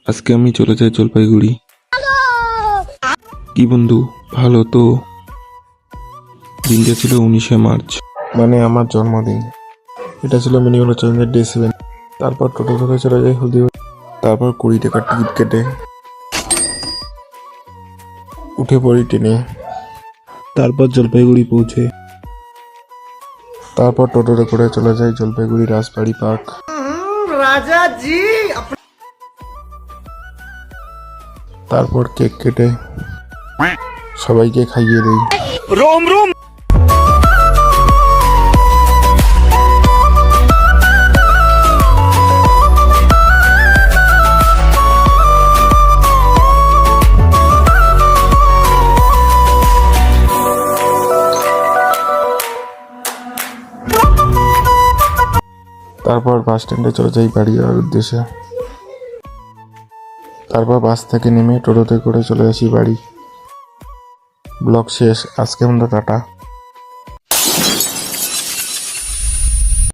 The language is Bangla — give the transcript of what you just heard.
আজকে আমি চলে যাই জলপাইগুড়ি। কি বন্ধু, ভালো তো? দিনটা ছিল 19শে মার্চ, মানে আমার জন্মদিন। এটা ছিল মিনিমাল চ্যালেঞ্জের ডে 7। তারপর টোটো ধরে চলে যাই হলদিবাড়ি। তারপর 20 টাকার টিকিট কেটে উঠে পড়ি ট্রেনে। তারপর জলপাইগুড়ি পৌঁছে তারপর টোটোতে করে চলে যাই জলপাইগুড়ি রাজবাড়ি পার্ক। তারপর কেক কেটে সবাইকে খাইয়ে দেই। তারপর বাস স্ট্যান্ডে চলে যাই বাড়ি যাওয়ার উদ্দেশ্যে। তারপর বাস থেকে নেমে টোটোতে করে চলে আসি বাড়ি। ব্লগ শেষ, আজকে আমরা টাটা।